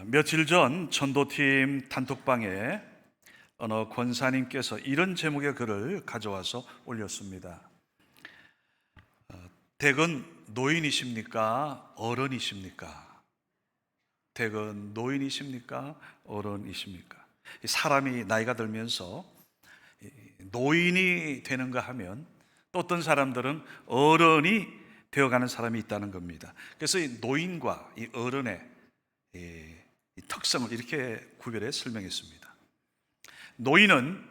며칠 전 전도팀 단톡방에 어느 권사님께서 이런 제목의 글을 가져와서 올렸습니다. 댁은 노인이십니까? 어른이십니까? 댁은 노인이십니까? 어른이십니까? 사람이 나이가 들면서 노인이 되는가 하면 또 어떤 사람들은 어른이 되어가는 사람이 있다는 겁니다. 그래서 이 노인과 이 어른의 이 특성을 이렇게 구별해 설명했습니다. 노인은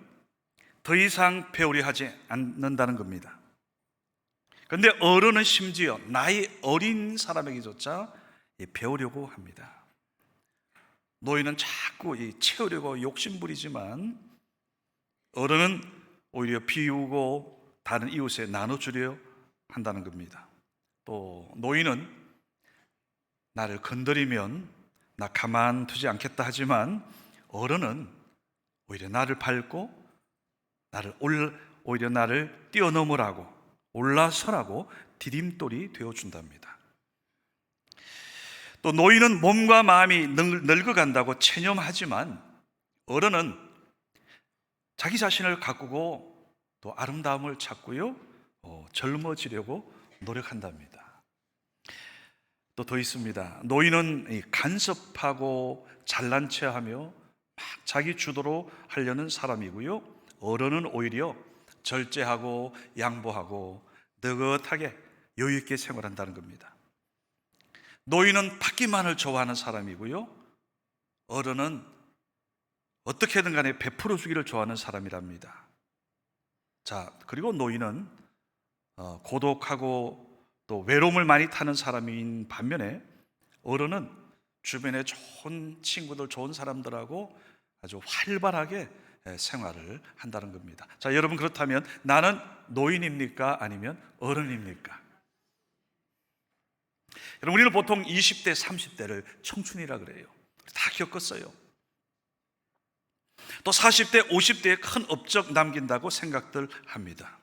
더 이상 배우려 하지 않는다는 겁니다. 그런데 어른은 심지어 나이 어린 사람에게조차 배우려고 합니다. 노인은 자꾸 채우려고 욕심부리지만 어른은 오히려 비우고 다른 이웃에 나눠주려 한다는 겁니다. 또 노인은 나를 건드리면 나 가만두지 않겠다 하지만 어른은 오히려 나를 밟고 오히려 나를 뛰어넘으라고 올라서라고 디딤돌이 되어준답니다. 또 노인은 몸과 마음이 늙어간다고 체념하지만 어른은 자기 자신을 가꾸고 또 아름다움을 찾고요, 젊어지려고 노력한답니다. 또 더 있습니다. 노인은 간섭하고 잘난 체하며 막 자기 주도로 하려는 사람이고요, 어른은 오히려 절제하고 양보하고 느긋하게 여유 있게 생활한다는 겁니다. 노인은 받기만을 좋아하는 사람이고요, 어른은 어떻게든 간에 베풀어 주기를 좋아하는 사람이랍니다. 자, 그리고 노인은 고독하고 또 외로움을 많이 타는 사람인 반면에 어른은 주변에 좋은 친구들, 좋은 사람들하고 아주 활발하게 생활을 한다는 겁니다. 자, 여러분, 그렇다면 나는 노인입니까? 아니면 어른입니까? 여러분, 우리는 보통 20대, 30대를 청춘이라 그래요. 다 겪었어요. 또 40대, 50대에 큰 업적 남긴다고 생각들 합니다.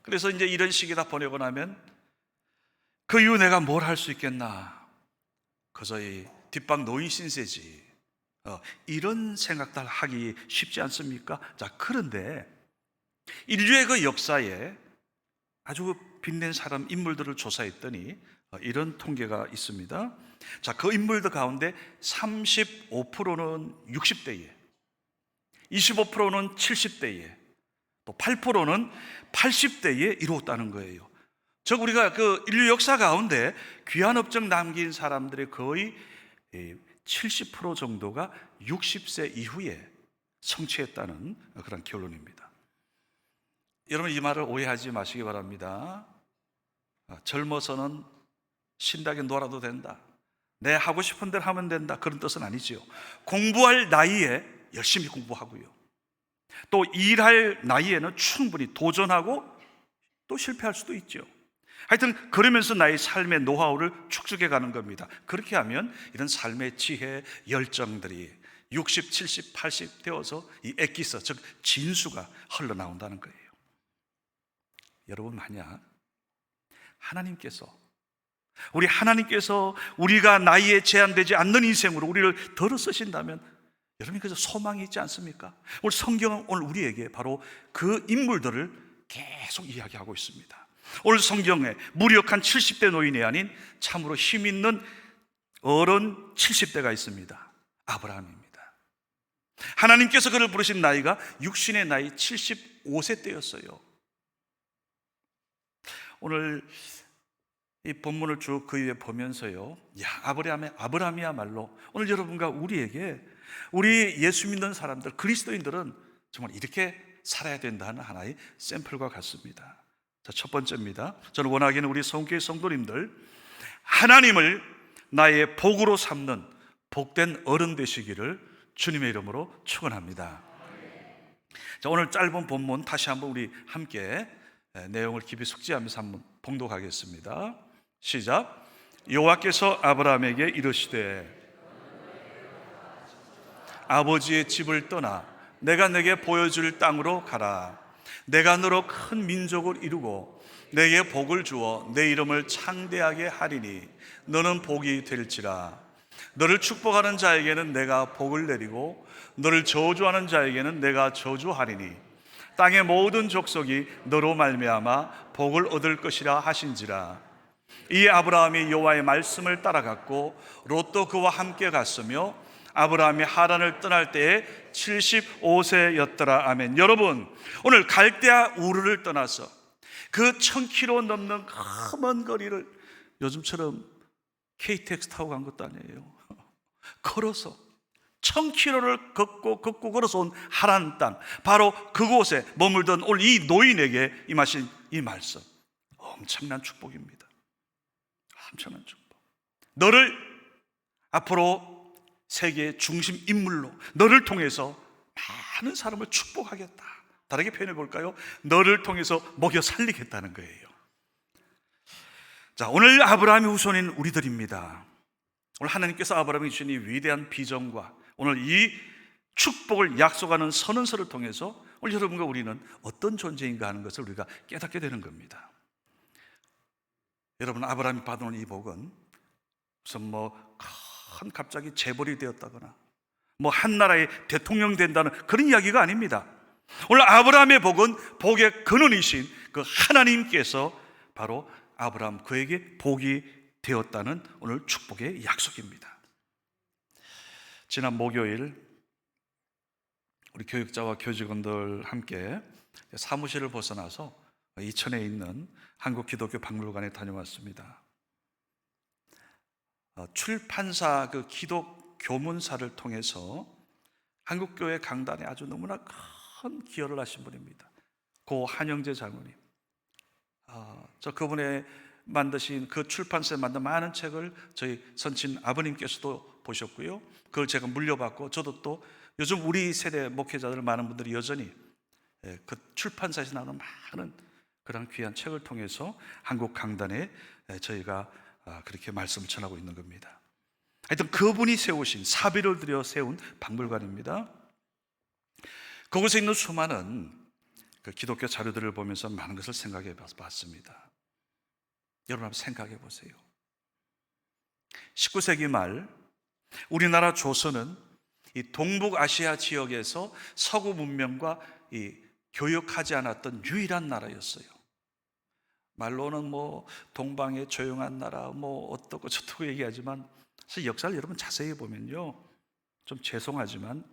그래서 이제 이런 시기다 보내고 나면 그 이후 내가 뭘 할 수 있겠나, 그저 이 뒷방 노인 신세지, 이런 생각들 하기 쉽지 않습니까? 자, 그런데 인류의 그 역사에 아주 빛낸 사람, 인물들을 조사했더니 이런 통계가 있습니다. 자, 그 인물들 가운데 35%는 60대에, 25%는 70대에, 또 8%는 80대에 이루었다는 거예요. 즉 우리가 그 인류 역사 가운데 귀한 업적 남긴 사람들의 거의 70% 정도가 60세 이후에 성취했다는 그런 결론입니다. 여러분, 이 말을 오해하지 마시기 바랍니다. 젊어서는 신나게 놀아도 된다, 내 하고 싶은 대로 하면 된다, 그런 뜻은 아니지요. 공부할 나이에 열심히 공부하고요, 또 일할 나이에는 충분히 도전하고 또 실패할 수도 있죠. 하여튼 그러면서 나의 삶의 노하우를 축적해 가는 겁니다. 그렇게 하면 이런 삶의 지혜, 열정들이 60, 70, 80 되어서 이 엑기스, 즉 진수가 흘러나온다는 거예요. 여러분, 만약 하나님께서 우리가 나이에 제한되지 않는 인생으로 우리를 덜어 쓰신다면 여러분, 그래서 소망이 있지 않습니까? 오늘 성경은 오늘 우리에게 바로 그 인물들을 계속 이야기하고 있습니다. 오늘 성경에 무력한 70대 노인이 아닌 참으로 힘 있는 어른 70대가 있습니다. 아브라함입니다. 하나님께서 그를 부르신 나이가 육신의 나이 75세 때였어요. 오늘 이 본문을 쭉 그 위에 보면서요, 아브라함이야말로 오늘 여러분과 우리에게, 우리 예수 믿는 사람들, 그리스도인들은 정말 이렇게 살아야 된다는 하나의 샘플과 같습니다. 자, 첫 번째입니다. 저는 원하기는 우리 성교회 성도님들, 하나님을 나의 복으로 삼는 복된 어른 되시기를 주님의 이름으로 축원합니다. 자, 오늘 짧은 본문 다시 한번 우리 함께 내용을 깊이 숙지하면서 한번 봉독하겠습니다. 시작. 여호와께서 아브라함에게 이르시되 아버지의 집을 떠나 내가 내게 보여줄 땅으로 가라. 내가 너로 큰 민족을 이루고 내게 복을 주어 내 이름을 창대하게 하리니 너는 복이 될지라. 너를 축복하는 자에게는 내가 복을 내리고 너를 저주하는 자에게는 내가 저주하리니 땅의 모든 족속이 너로 말미암아 복을 얻을 것이라 하신지라. 이 아브라함이 여호와의 말씀을 따라갔고 롯도 그와 함께 갔으며 아브라함이 하란을 떠날 때에 75세였더라. 아멘. 여러분, 오늘 갈대아 우르를 떠나서 그 1000km 넘는 험한 거리를 요즘처럼 KTX 타고 간 것도 아니에요. 걸어서 1000km를 걷고 걸어서 온 하란 땅, 바로 그곳에 머물던 오늘 이 노인에게 임하신 이 말씀, 엄청난 축복입니다. 엄청난 축복. 너를 앞으로 세계의 중심 인물로, 너를 통해서 많은 사람을 축복하겠다. 다르게 표현해 볼까요? 너를 통해서 먹여 살리겠다는 거예요. 자, 오늘 아브라함의 후손인 우리들입니다. 오늘 하나님께서 아브라함에게 주신 이 위대한 비전과 오늘 이 축복을 약속하는 선언서를 통해서 오늘 여러분과 우리는 어떤 존재인가 하는 것을 우리가 깨닫게 되는 겁니다. 여러분, 아브라함이 받은 이 복은 무슨 큰 갑자기 재벌이 되었다거나 한 나라의 대통령 된다는 그런 이야기가 아닙니다. 오늘 아브라함의 복은 복의 근원이신 그 하나님께서 바로 아브라함 그에게 복이 되었다는 오늘 축복의 약속입니다. 지난 목요일 우리 교육자와 교직원들 함께 사무실을 벗어나서 이천에 있는 한국기독교 박물관에 다녀왔습니다. 출판사 그 기독 교문사를 통해서 한국교회 강단에 아주 너무나 큰 기여를 하신 분입니다. 고 한영재 장로님. 그분의 만드신 그 출판사에 만든 많은 책을 저희 선친 아버님께서도 보셨고요. 그걸 제가 물려받고 저도 또 요즘 우리 세대 목회자들 많은 분들이 여전히 그 출판사에서 나오는 많은 그런 귀한 책을 통해서 한국 강단에 저희가 그렇게 말씀을 전하고 있는 겁니다. 하여튼 그분이 세우신, 사비를 들여 세운 박물관입니다. 그곳에 있는 수많은 그 기독교 자료들을 보면서 많은 것을 생각해 봤습니다. 여러분 한번 생각해 보세요. 19세기 말 우리나라 조선은 이 동북아시아 지역에서 서구 문명과 이 교역하지 않았던 유일한 나라였어요. 말로는 동방의 조용한 나라 어떻고 저떻고 얘기하지만 사실 역사를 여러분 자세히 보면요, 좀 죄송하지만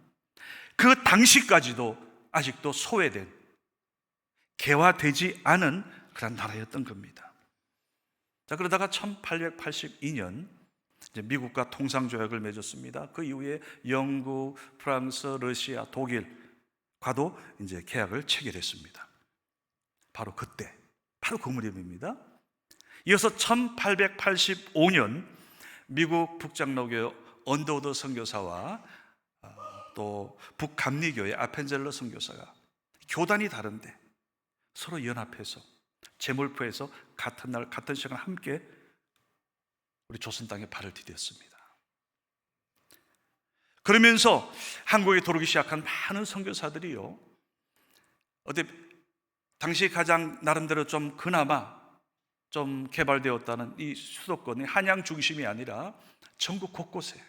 그 당시까지도 아직도 소외된, 개화되지 않은 그런 나라였던 겁니다. 자, 그러다가 1882년 이제 미국과 통상조약을 맺었습니다. 그 이후에 영국, 프랑스, 러시아, 독일과도 이제 계약을 체결했습니다. 바로 그때, 바로 그 무렵입니다. 이어서 1885년 미국 북장로교 언더우드 선교사와 또 북감리교의 아펜젤러 선교사가 교단이 다른데 서로 연합해서 제물포에서 같은 날 같은 시간 함께 우리 조선 땅에 발을 디뎠습니다. 그러면서 한국에 들어오기 시작한 많은 선교사들이요, 당시 가장 나름대로 좀 그나마 좀 개발되었다는 이 수도권이 한양 중심이 아니라 전국 곳곳에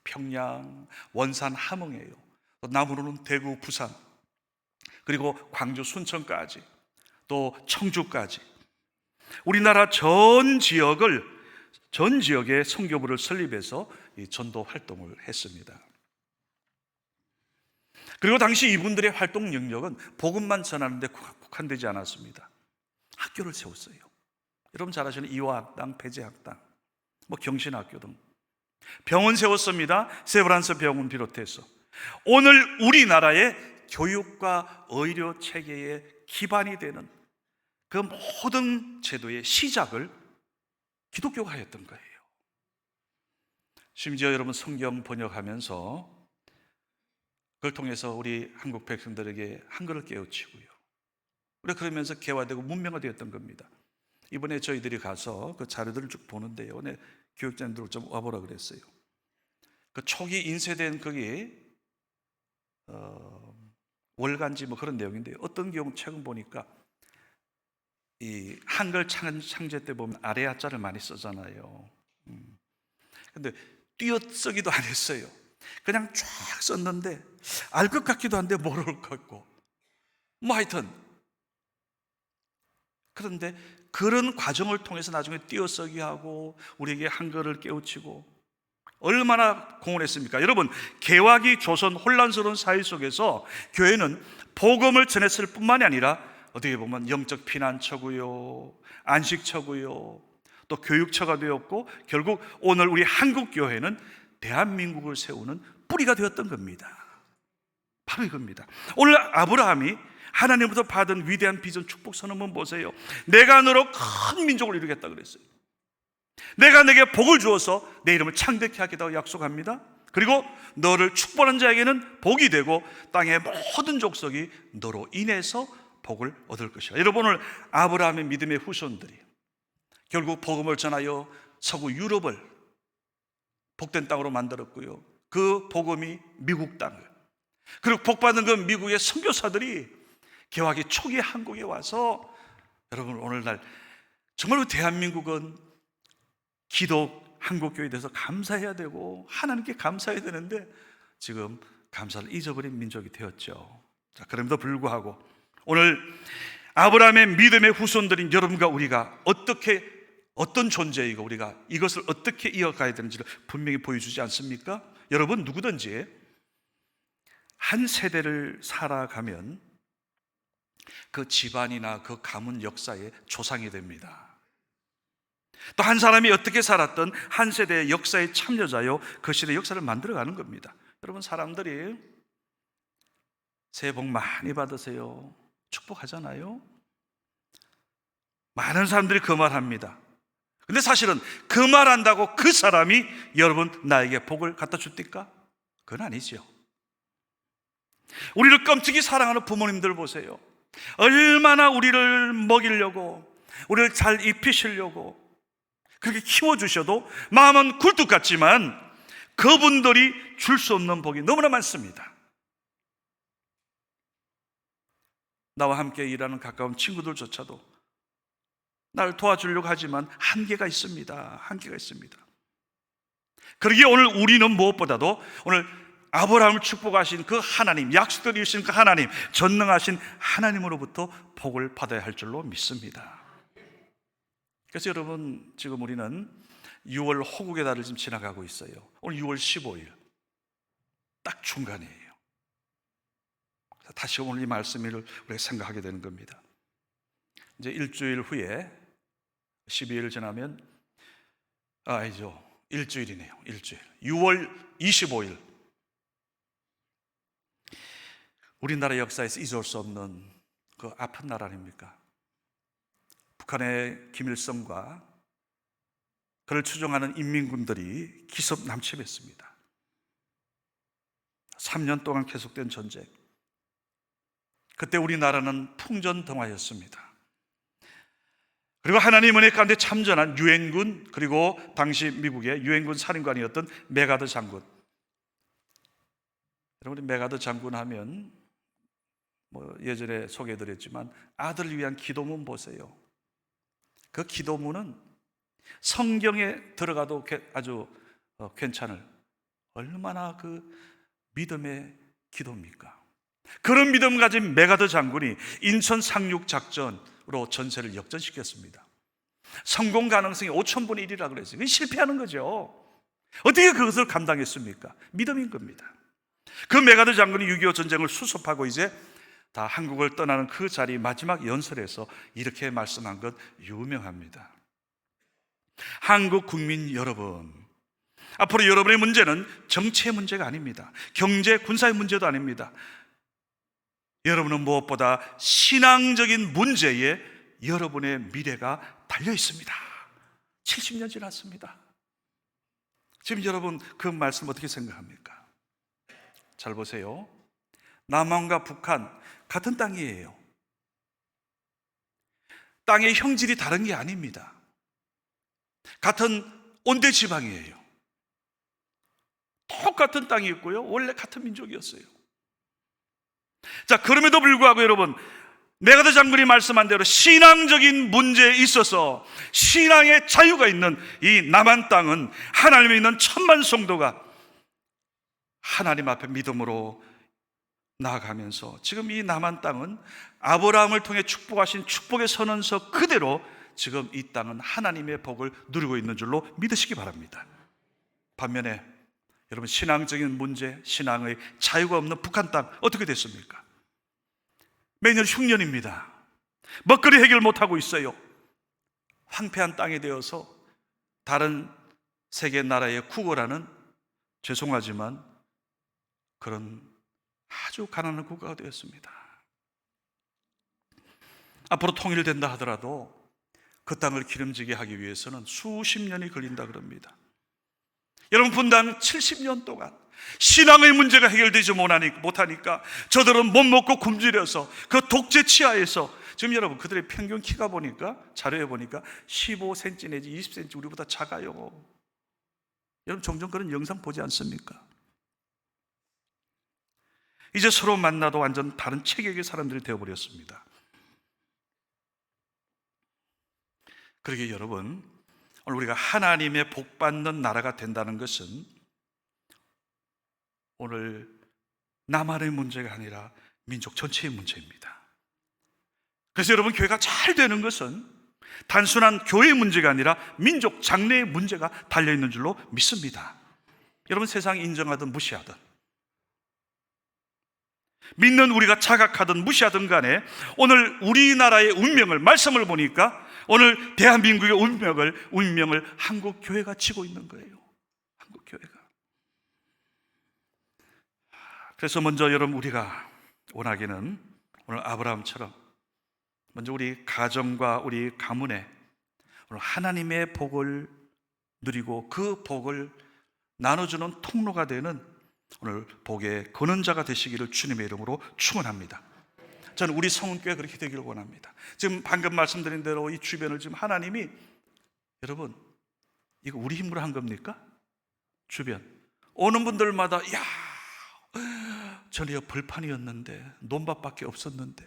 평양, 원산, 함흥에요. 또 남으로는 대구, 부산, 그리고 광주, 순천까지, 또 청주까지 우리나라 전 지역에 선교부를 설립해서 이 전도 활동을 했습니다. 그리고 당시 이분들의 활동 영역은 복음만 전하는 데 국한되지 않았습니다. 학교를 세웠어요. 여러분 잘 아시는 이화학당, 배재학당, 경신학교 등 병원 세웠습니다. 세브란스 병원 비롯해서 오늘 우리나라의 교육과 의료 체계의 기반이 되는 그 모든 제도의 시작을 기독교가 하였던 거예요. 심지어 여러분 성경 번역하면서 그걸 통해서 우리 한국 백성들에게 한글을 깨우치고요, 우리 그러면서 개화되고 문명화되었던 겁니다. 이번에 저희들이 가서 그 자료들을 쭉 보는데요, 오늘 교육자님들 좀 와보라 그랬어요. 그 초기 인쇄된 거기 월간지 그런 내용인데요, 어떤 경우 최근 보니까 이 한글 창제 때 보면 아래 하자를 많이 쓰잖아요. 근데 띄어쓰기도 안 했어요. 그냥 쫙 썼는데 알 것 같기도 한데 모를 것 같고 뭐 하여튼, 그런데 그런 과정을 통해서 나중에 띄어쓰기 하고 우리에게 한글을 깨우치고 얼마나 공헌했습니까? 여러분, 개화기 조선 혼란스러운 사회 속에서 교회는 복음을 전했을 뿐만이 아니라 어떻게 보면 영적 피난처고요, 안식처고요, 또 교육처가 되었고, 결국 오늘 우리 한국 교회는 대한민국을 세우는 뿌리가 되었던 겁니다. 바로 이겁니다. 오늘 아브라함이 하나님부터 받은 위대한 비전 축복 선언문 보세요. 내가 너로 큰 민족을 이루겠다 그랬어요. 내가 내게 복을 주어서 내 이름을 창대케 하겠다고 약속합니다. 그리고 너를 축복하는 자에게는 복이 되고 땅의 모든 족속이 너로 인해서 복을 얻을 것이다. 여러분, 오늘 아브라함의 믿음의 후손들이 결국 복음을 전하여 서구 유럽을 복된 땅으로 만들었고요, 그 복음이 미국 땅을, 그리고 복받은 그 미국의 선교사들이 개화기 초기에 한국에 와서, 여러분, 오늘날 정말 대한민국은 기독 한국교회에 대해서 감사해야 되고 하나님께 감사해야 되는데 지금 감사를 잊어버린 민족이 되었죠. 자, 그럼에도 불구하고 오늘 아브라함의 믿음의 후손들인 여러분과 우리가 어떤 존재이고 우리가 이것을 어떻게 이어가야 되는지를 분명히 보여주지 않습니까? 여러분, 누구든지 한 세대를 살아가면 그 집안이나 그 가문 역사의 조상이 됩니다. 또 한 사람이 어떻게 살았던 한 세대의 역사에 참여자요, 그 시대의 역사를 만들어가는 겁니다. 여러분, 사람들이 새해 복 많이 받으세요 축복하잖아요. 많은 사람들이 그 말 합니다. 근데 사실은 그 말 한다고 그 사람이 여러분 나에게 복을 갖다 줍니까? 그건 아니죠. 우리를 끔찍이 사랑하는 부모님들 보세요. 얼마나 우리를 먹이려고, 우리를 잘 입히시려고 그렇게 키워주셔도 마음은 굴뚝 같지만 그분들이 줄 수 없는 복이 너무나 많습니다. 나와 함께 일하는 가까운 친구들조차도 나를 도와주려고 하지만 한계가 있습니다. 한계가 있습니다. 그러기에 오늘 우리는 무엇보다도 오늘 아브라함을 축복하신 그 하나님, 약속을 이루신 그 하나님, 전능하신 하나님으로부터 복을 받아야 할 줄로 믿습니다. 그래서 여러분, 지금 우리는 6월 호국의 달을 지금 지나가고 있어요. 오늘 6월 15일 딱 중간이에요. 다시 오늘 이 말씀을 우리가 생각하게 되는 겁니다. 이제 일주일 후에 12일 지나면 아니죠, 일주일이네요. 일주일 6월 25일 우리나라 역사에서 잊을 수 없는 그 아픈 날 아닙니까? 북한의 김일성과 그를 추종하는 인민군들이 기습 남침했습니다. 3년 동안 계속된 전쟁. 그때 우리나라는 풍전등화였습니다. 그리고 하나님 은혜 가운데 참전한 유엔군, 그리고 당시 미국의 유엔군 사령관이었던 메가더 장군. 여러분, 메가더 장군 하면 예전에 소개해드렸지만 아들을 위한 기도문 보세요. 그 기도문은 성경에 들어가도 아주 괜찮을, 얼마나 그 믿음의 기도입니까? 그런 믿음 가진 메가더 장군이 인천 상륙 작전으로 전세를 역전시켰습니다. 성공 가능성이 5,000분의 1이라고 그랬어요. 그건 실패하는 거죠. 어떻게 그것을 감당했습니까? 믿음인 겁니다. 그 메가더 장군이 6.25 전쟁을 수습하고 이제 다 한국을 떠나는 그 자리 마지막 연설에서 이렇게 말씀한 것 유명합니다. 한국 국민 여러분, 앞으로 여러분의 문제는 정치의 문제가 아닙니다. 경제, 군사의 문제도 아닙니다. 여러분은 무엇보다 신앙적인 문제에 여러분의 미래가 달려 있습니다. 70년 지났습니다. 지금 여러분 그 말씀 어떻게 생각합니까? 잘 보세요. 남한과 북한 같은 땅이에요. 땅의 형질이 다른 게 아닙니다. 같은 온대 지방이에요. 똑같은 땅이 있고요, 원래 같은 민족이었어요. 자, 그럼에도 불구하고 여러분, 메가드 장군이 말씀한 대로 신앙적인 문제에 있어서 신앙의 자유가 있는 이 남한 땅은 하나님이 있는 천만 성도가 하나님 앞에 믿음으로 나아가면서 지금 이 남한 땅은 아브라함을 통해 축복하신 축복의 선언서 그대로 지금 이 땅은 하나님의 복을 누리고 있는 줄로 믿으시기 바랍니다. 반면에 여러분, 신앙적인 문제, 신앙의 자유가 없는 북한 땅 어떻게 됐습니까? 매년 흉년입니다. 먹거리 해결 못하고 있어요. 황폐한 땅이 되어서 다른 세계 나라에 구걸하는, 죄송하지만 그런 아주 가난한 국가가 되었습니다. 앞으로 통일된다 하더라도 그 땅을 기름지게 하기 위해서는 수십 년이 걸린다 그럽니다. 여러분, 분당 70년 동안 신앙의 문제가 해결되지 못하니까 저들은 못 먹고 굶주려서 그 독재 치하에서 지금 여러분, 그들의 평균 키가 보니까, 자료에 보니까 15cm 내지 20cm 우리보다 작아요. 여러분, 종종 그런 영상 보지 않습니까? 이제 서로 만나도 완전 다른 체격의 사람들이 되어버렸습니다. 그러기에 여러분, 오늘 우리가 하나님의 복받는 나라가 된다는 것은 오늘 남한의 문제가 아니라 민족 전체의 문제입니다. 그래서 여러분, 교회가 잘 되는 것은 단순한 교회의 문제가 아니라 민족 장래의 문제가 달려있는 줄로 믿습니다. 여러분, 세상이 인정하든 무시하든, 믿는 우리가 자각하든 무시하든 간에 오늘 우리나라의 운명을, 말씀을 보니까 오늘 대한민국의 운명을 한국 교회가 지고 있는 거예요. 한국 교회가. 그래서 먼저 여러분, 우리가 원하기는 오늘 아브라함처럼 먼저 우리 가정과 우리 가문에 오늘 하나님의 복을 누리고 그 복을 나눠주는 통로가 되는 오늘 복의 근원자가 되시기를 주님의 이름으로 축원합니다. 저는 우리 성은교회 그렇게 되기를 원합니다. 지금 방금 말씀드린 대로 이 주변을 지금 하나님이, 여러분, 이거 우리 힘으로 한 겁니까? 주변 오는 분들마다, 야, 전에 벌판이었는데 논밭밖에 없었는데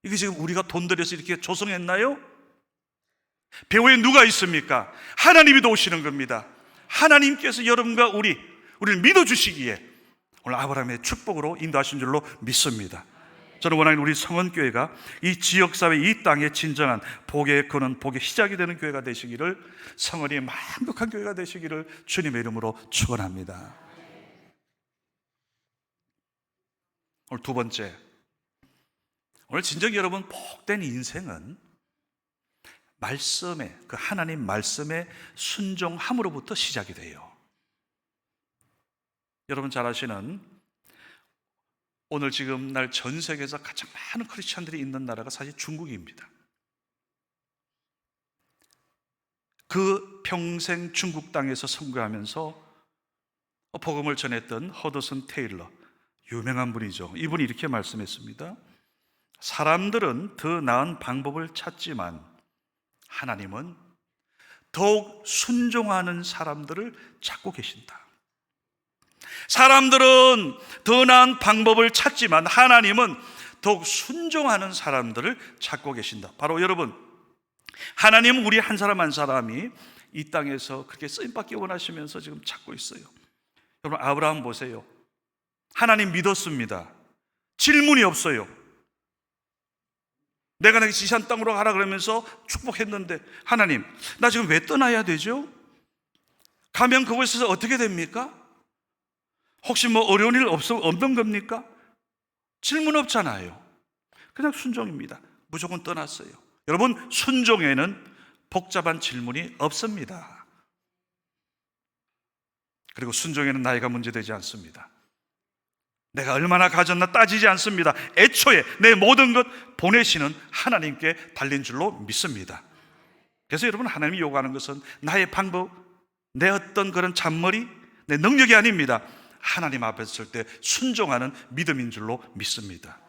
이게 지금 우리가 돈 들여서 이렇게 조성했나요? 배후에 누가 있습니까? 하나님이 도우시는 겁니다. 하나님께서 여러분과 우리를 믿어주시기에 오늘 아브라함의 축복으로 인도하신 줄로 믿습니다. 저는 원하는 우리 성원교회가 이 지역사회, 이 땅의 진정한 복의 근원, 복의 시작이 되는 교회가 되시기를, 성원이 만복한 교회가 되시기를 주님의 이름으로 축원합니다. 오늘 두 번째, 오늘 진정 여러분, 복된 인생은 말씀에, 그 하나님 말씀에 순종함으로부터 시작이 돼요. 여러분 잘 아시는, 오늘 지금 날 전 세계에서 가장 많은 크리스찬들이 있는 나라가 사실 중국입니다. 그 평생 중국 땅에서 선교하면서 복음을 전했던 허더슨 테일러, 유명한 분이죠. 이분이 이렇게 말씀했습니다. 사람들은 더 나은 방법을 찾지만 하나님은 더욱 순종하는 사람들을 찾고 계신다. 사람들은 더 나은 방법을 찾지만 하나님은 더욱 순종하는 사람들을 찾고 계신다. 바로 여러분, 하나님은 우리 한 사람 한 사람이 이 땅에서 그렇게 쓰임받기 원하시면서 지금 찾고 있어요. 여러분, 아브라함 보세요. 하나님 믿었습니다. 질문이 없어요. 내가 내게 지시한 땅으로 가라 그러면서 축복했는데, 하나님, 나 지금 왜 떠나야 되죠? 가면 그곳에서 어떻게 됩니까? 혹시 뭐 어려운 일 없는 겁니까? 질문 없잖아요. 그냥 순종입니다. 무조건 떠났어요. 여러분, 순종에는 복잡한 질문이 없습니다. 그리고 순종에는 나이가 문제되지 않습니다. 내가 얼마나 가졌나 따지지 않습니다. 애초에 내 모든 것 보내시는 하나님께 달린 줄로 믿습니다. 그래서 여러분, 하나님이 요구하는 것은 나의 방법, 내 어떤 그런 잔머리, 내 능력이 아닙니다. 하나님 앞에 설 때 순종하는 믿음인 줄로 믿습니다.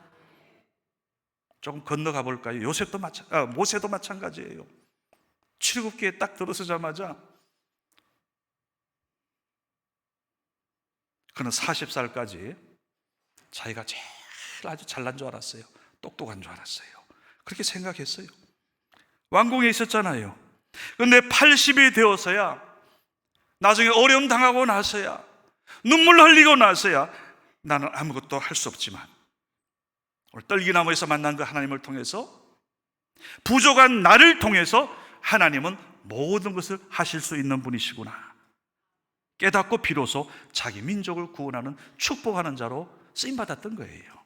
조금 건너가 볼까요? 모세도 마찬가지예요. 출애굽기에 딱 들어서자마자 그는 40살까지 자기가 제일 아주 잘난 줄 알았어요. 똑똑한 줄 알았어요. 그렇게 생각했어요. 왕궁에 있었잖아요. 그런데 80이 되어서야, 나중에 어려움 당하고 나서야, 눈물 흘리고 나서야 나는 아무것도 할 수 없지만, 오늘 떨기나무에서 만난 그 하나님을 통해서, 부족한 나를 통해서 하나님은 모든 것을 하실 수 있는 분이시구나 깨닫고 비로소 자기 민족을 구원하는 축복하는 자로 쓰임받았던 거예요.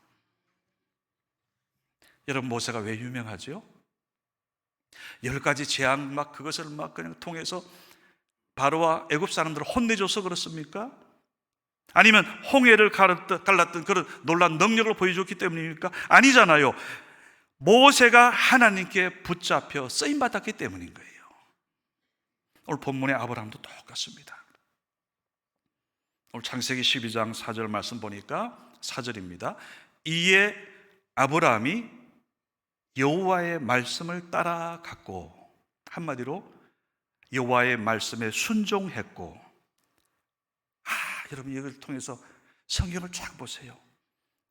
여러분, 모세가 왜 유명하죠? 10가지 재앙 그것을 그냥 통해서 바로와 애굽 사람들을 혼내줘서 그렇습니까? 아니면 홍해를 갈랐던 그런 놀라운 능력을 보여줬기 때문입니까? 아니잖아요. 모세가 하나님께 붙잡혀 쓰임받았기 때문인 거예요. 오늘 본문의 아브라함도 똑같습니다. 오늘 창세기 12장 4절 말씀 보니까 4절입니다. 이에 아브라함이 여호와의 말씀을 따라갔고, 한마디로 여호와의 말씀에 순종했고. 여러분, 이걸 통해서 성경을 쫙 보세요.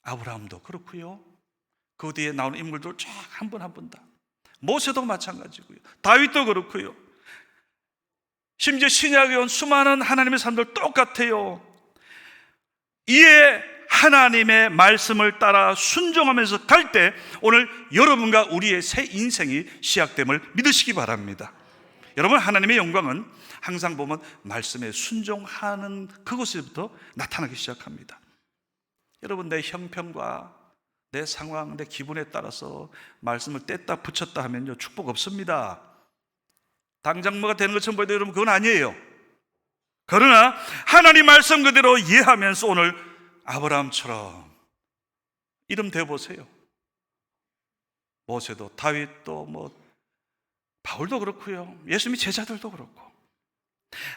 아브라함도 그렇고요, 그 뒤에 나오는 인물들 쫙 한 분 한 분 다, 모세도 마찬가지고요, 다윗도 그렇고요, 심지어 신약에 온 수많은 하나님의 사람들 똑같아요. 이에 하나님의 말씀을 따라 순종하면서 갈 때 오늘 여러분과 우리의 새 인생이 시작됨을 믿으시기 바랍니다. 여러분, 하나님의 영광은 항상 보면 말씀에 순종하는 그곳에부터 나타나기 시작합니다. 여러분, 내 형편과 내 상황, 내 기분에 따라서 말씀을 뗐다 붙였다 하면요, 축복 없습니다. 당장 뭐가 되는 것처럼 보여도 여러분, 그건 아니에요. 그러나 하나님 말씀 그대로 이해하면서 오늘 아브라함처럼 이름 대보세요. 모세도 다윗도 바울도 그렇고요, 예수님의 제자들도 그렇고,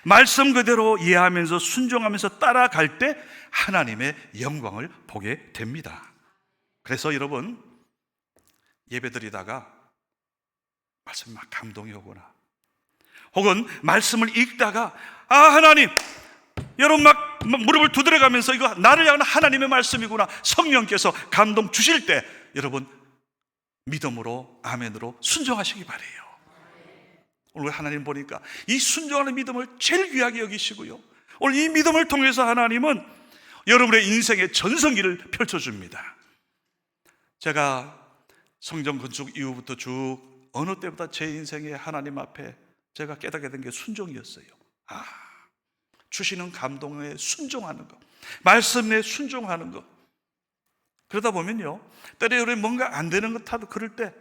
말씀 그대로 이해하면서 순종하면서 따라갈 때 하나님의 영광을 보게 됩니다. 그래서 여러분, 예배드리다가 말씀이 막 감동이 오거나, 혹은 말씀을 읽다가 하나님, 여러분 막 무릎을 두드려가면서 이거 나를 향한 하나님의 말씀이구나, 성령께서 감동 주실 때 여러분 믿음으로, 아멘으로 순종하시기 바래요. 오늘 하나님 보니까 이 순종하는 믿음을 제일 귀하게 여기시고요, 오늘 이 믿음을 통해서 하나님은 여러분의 인생의 전성기를 펼쳐줍니다. 제가 성전 건축 이후부터 쭉 어느 때보다 제 인생에 하나님 앞에 제가 깨닫게 된 게 순종이었어요. 주시는 감동에 순종하는 것, 말씀에 순종하는 것. 그러다 보면요, 때로 여러분 뭔가 안 되는 것 하도 그럴 때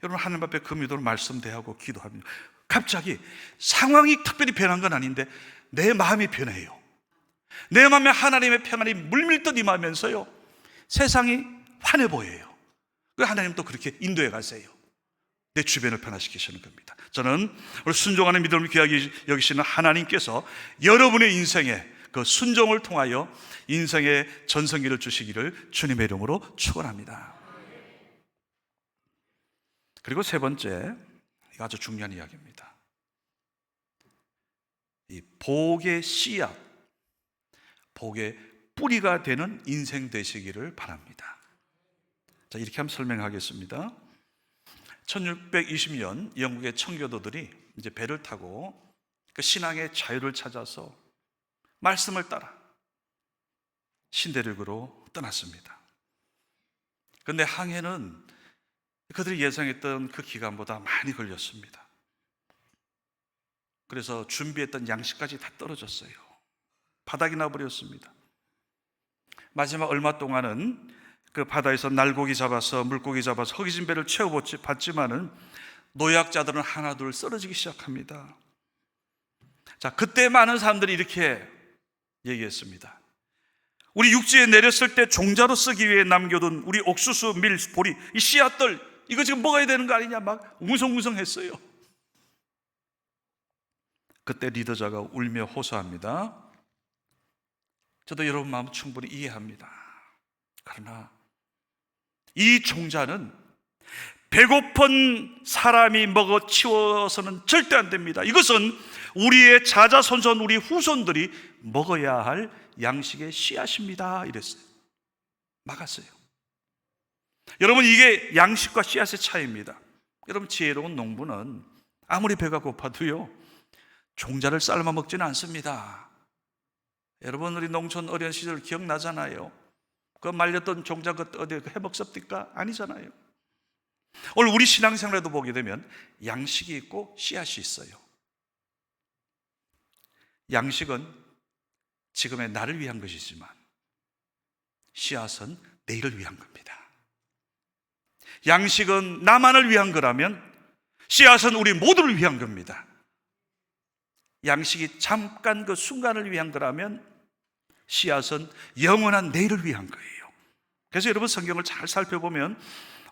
여러분 하나님 앞에 그 믿음으로 말씀 대하고 기도하면 갑자기 상황이 특별히 변한 건 아닌데 내 마음이 변해요. 내 마음에 하나님의 평안이 물밀듯 임하면서요, 세상이 환해 보여요. 하나님도 그렇게 인도해 가세요. 내 주변을 변화시키시는 겁니다. 저는 오늘 순종하는 믿음을 귀하게 여기시는 하나님께서 여러분의 인생에 그 순종을 통하여 인생의 전성기를 주시기를 주님의 이름으로 축원합니다. 그리고 세 번째, 이거 아주 중요한 이야기입니다. 이 복의 씨앗, 복의 뿌리가 되는 인생 되시기를 바랍니다. 자, 이렇게 한번 설명하겠습니다. 1620년 영국의 청교도들이 이제 배를 타고 그 신앙의 자유를 찾아서 말씀을 따라 신대륙으로 떠났습니다. 그런데 항해는 그들이 예상했던 그 기간보다 많이 걸렸습니다. 그래서 준비했던 양식까지 다 떨어졌어요. 바닥이 나버렸습니다. 마지막 얼마 동안은 그 바다에서 날고기 잡아서 물고기 잡아서 허기진 배를 채워봤지만은 노약자들은 하나둘 쓰러지기 시작합니다. 자, 그때 많은 사람들이 이렇게 얘기했습니다. 우리 육지에 내렸을 때 종자로 쓰기 위해 남겨둔 우리 옥수수, 밀, 보리, 이 씨앗들 이거 지금 먹어야 되는 거 아니냐 막 웅성웅성했어요. 그때 리더자가 울며 호소합니다. 저도 여러분 마음 충분히 이해합니다. 그러나 이 종자는 배고픈 사람이 먹어 치워서는 절대 안 됩니다. 이것은 우리의 자자손손, 우리 후손들이 먹어야 할 양식의 씨앗입니다. 이랬어요. 막았어요. 여러분, 이게 양식과 씨앗의 차이입니다. 여러분, 지혜로운 농부는 아무리 배가 고파도요, 종자를 삶아 먹지는 않습니다. 여러분, 우리 농촌 어린 시절 기억나잖아요. 그 말렸던 종자 어디 해먹습니까? 아니잖아요. 오늘 우리 신앙생활에도 보게 되면 양식이 있고 씨앗이 있어요. 양식은 지금의 나를 위한 것이지만 씨앗은 내일을 위한 겁니다. 양식은 나만을 위한 거라면 씨앗은 우리 모두를 위한 겁니다. 양식이 잠깐 그 순간을 위한 거라면 씨앗은 영원한 내일을 위한 거예요. 그래서 여러분, 성경을 잘 살펴보면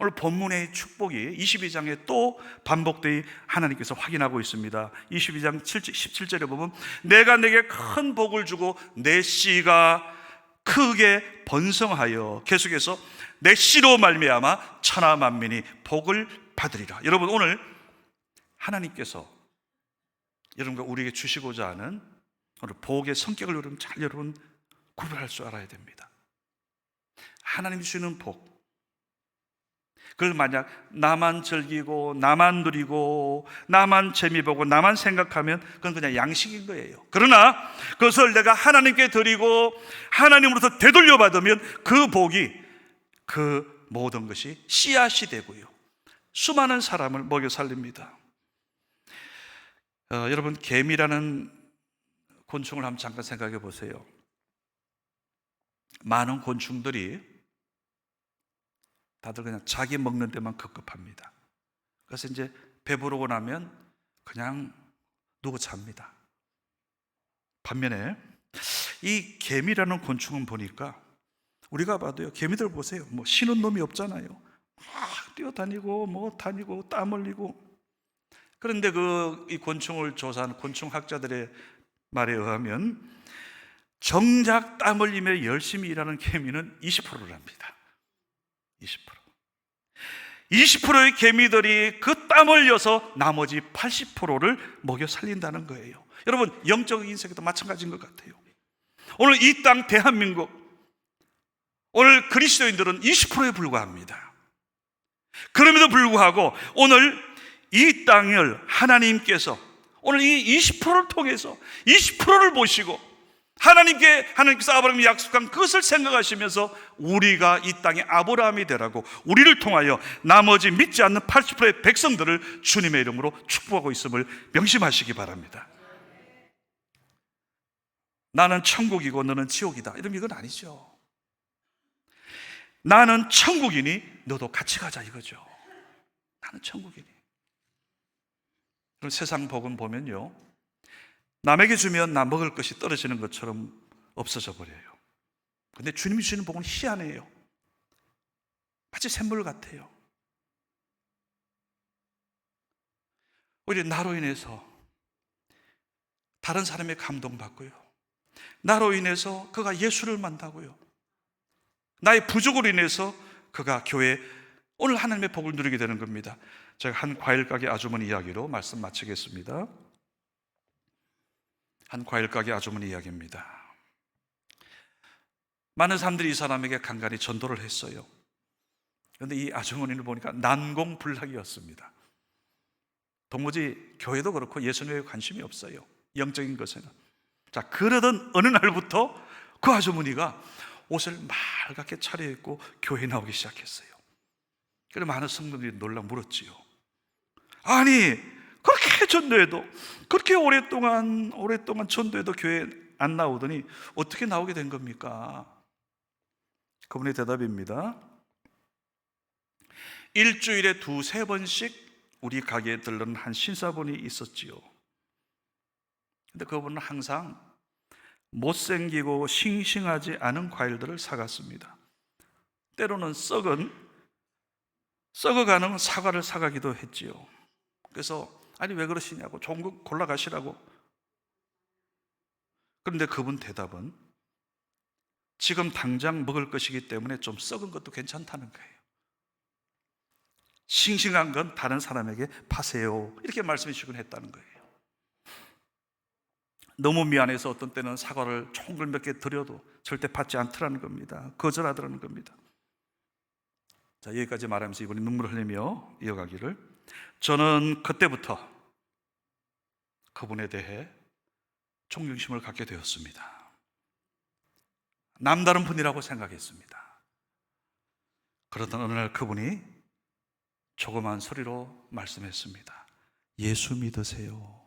오늘 본문의 축복이 22장에 또 반복되어 하나님께서 확인하고 있습니다. 22장 17절에 보면 내가 내게 큰 복을 주고 내 씨가 크게 번성하여, 계속해서 내 씨로 말미암아 천하 만민이 복을 받으리라. 여러분, 오늘 하나님께서 여러분과 우리에게 주시고자 하는 오늘 복의 성격을 여러분 구별할 줄 알아야 됩니다. 하나님 주시는 복, 그걸 만약 나만 즐기고 나만 누리고 나만 재미보고 나만 생각하면 그건 그냥 양식인 거예요. 그러나 그것을 내가 하나님께 드리고 하나님으로부터 되돌려 받으면 그 복이, 그 모든 것이 씨앗이 되고요, 수많은 사람을 먹여 살립니다. 여러분, 개미라는 곤충을 한번 잠깐 생각해 보세요. 많은 곤충들이 다들 그냥 자기 먹는 데만 급급합니다. 그래서 이제 배부르고 나면 그냥 누워 잡니다. 반면에 이 개미라는 곤충은 보니까, 우리가 봐도요, 개미들 보세요. 뭐 쉬는 놈이 없잖아요. 막 뛰어다니고 뭐 다니고 땀 흘리고. 그런데 이 곤충을 조사한 곤충학자들의 말에 의하면 정작 땀 흘리며 열심히 일하는 개미는 20%를 합니다. 20%의 개미들이 그 땀 흘려서 나머지 80%를 먹여 살린다는 거예요. 여러분, 영적 인생에도 마찬가지인 것 같아요. 오늘 이 땅 대한민국, 오늘 그리스도인들은 20%에 불과합니다. 그럼에도 불구하고 오늘 이 땅을 하나님께서 오늘 이 20%를 통해서 20%를 보시고 하나님께서 아브라함이 약속한 그것을 생각하시면서 우리가 이 땅의 아브라함이 되라고 우리를 통하여 나머지 믿지 않는 80%의 백성들을 주님의 이름으로 축복하고 있음을 명심하시기 바랍니다. 나는 천국이고 너는 지옥이다, 이런 이건 아니죠. 나는 천국이니 너도 같이 가자, 이거죠. 나는 천국이니. 그럼 세상 복은 보면요, 남에게 주면 나 먹을 것이 떨어지는 것처럼 없어져 버려요. 근데 주님이 주시는 복은 희한해요. 마치 샘물 같아요. 오히려 나로 인해서 다른 사람의 감동받고요, 나로 인해서 그가 예수를 만나고요, 나의 부족으로 인해서 그가 교회에 오늘 하나님의 복을 누리게 되는 겁니다. 제가 한 과일 가게 아주머니 이야기로 말씀 마치겠습니다. 한 과일 가게 아주머니 이야기입니다. 많은 사람들이 이 사람에게 간간히 전도를 했어요. 그런데 이 아주머니를 보니까 난공불락이었습니다. 도무지 교회도 그렇고 예수님에 관심이 없어요, 영적인 것에는. 자, 그러던 어느 날부터 그 아주머니가 옷을 맑게 차려입고 교회에 나오기 시작했어요. 그래서 많은 성도들이 놀라 물었지요. 아니, 그렇게 전도해도, 그렇게 오랫동안 전도해도 교회에 안 나오더니 어떻게 나오게 된 겁니까? 그분의 대답입니다. 일주일에 2-3번씩 우리 가게에 들르는 한 신사분이 있었지요. 근데 그분은 항상 못생기고 싱싱하지 않은 과일들을 사갔습니다. 때로는 썩어가는 사과를 사가기도 했지요. 그래서 아니 왜 그러시냐고, 좋은 거 골라가시라고. 그런데 그분 대답은 지금 당장 먹을 것이기 때문에 좀 썩은 것도 괜찮다는 거예요. 싱싱한 건 다른 사람에게 파세요, 이렇게 말씀해 주곤 했다는 거예요. 너무 미안해서 어떤 때는 사과를 총글 몇 개 드려도 절대 받지 않더라는 겁니다. 거절하더라는 겁니다. 자, 여기까지 말하면서 이번에 눈물을 흘리며 이어가기를, 저는 그때부터 그분에 대해 존경심을 갖게 되었습니다. 남다른 분이라고 생각했습니다. 그러던 어느 날 그분이 조그만 소리로 말씀했습니다. 예수 믿으세요.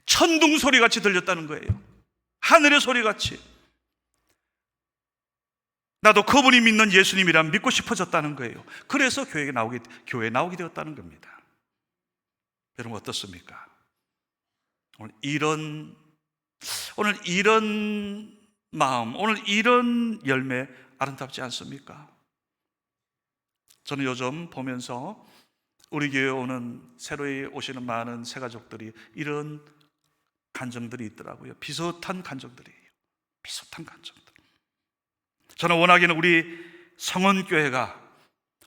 천둥 소리같이 들렸다는 거예요. 하늘의 소리같이. 나도 그분이 믿는 예수님이란 믿고 싶어졌다는 거예요. 그래서 교회에 나오게 되었다는 겁니다. 여러분 어떻습니까? 오늘 이런 마음, 오늘 이런 열매 아름답지 않습니까? 저는 요즘 보면서 우리 교회에 오는 새로 오시는 많은 새가족들이 이런 간정들이 있더라고요. 비슷한 간정들이에요. 비슷한 간정들. 저는 워낙에는 우리 성원교회가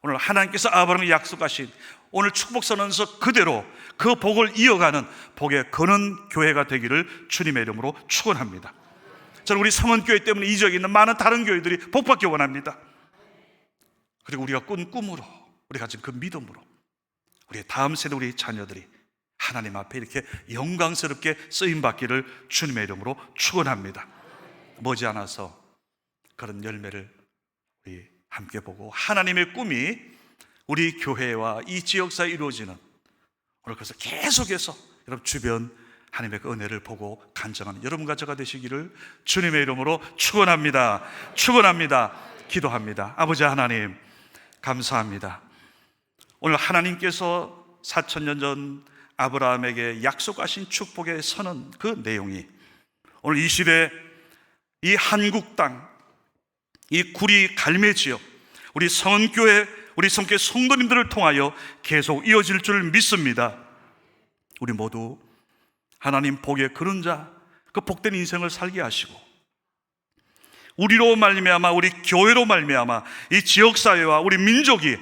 오늘 하나님께서 아브라함에게 약속하신 오늘 축복선언서 그대로 그 복을 이어가는 복의 거는 교회가 되기를 주님의 이름으로 축원합니다. 저는 우리 성원교회 때문에 이 지역에 있는 많은 다른 교회들이 복받기 원합니다. 그리고 우리가 꾼 꿈으로, 우리가 가진 그 믿음으로 우리의 다음 세대, 우리 자녀들이 하나님 앞에 이렇게 영광스럽게 쓰임받기를 주님의 이름으로 축원합니다. 머지않아서 그런 열매를 우리 함께 보고 하나님의 꿈이 우리 교회와 이 지역사에 이루어지는, 오늘 그래서 계속해서 여러분 주변 하나님의 그 은혜를 보고 간증하는 여러분과 저가 되시기를 주님의 이름으로 축원합니다. 축원합니다. 기도합니다. 아버지 하나님 감사합니다. 오늘 하나님께서 4,000년 전 아브라함에게 약속하신 축복의 선언, 그 내용이 오늘 이 시대 이 한국 땅, 이 구리 갈매 지역, 우리 성원교회, 우리 성교 성도님들을 통하여 계속 이어질 줄 믿습니다. 우리 모두 하나님 복의 그림자, 그 복된 인생을 살게 하시고 우리로 말미암아, 우리 교회로 말미암아 이 지역사회와 우리 민족이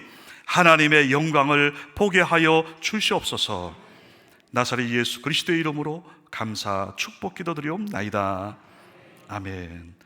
하나님의 영광을 보게 하여 주시옵소서. 나사렛 예수 그리스도의 이름으로 감사 축복 기도드리옵나이다. 아멘.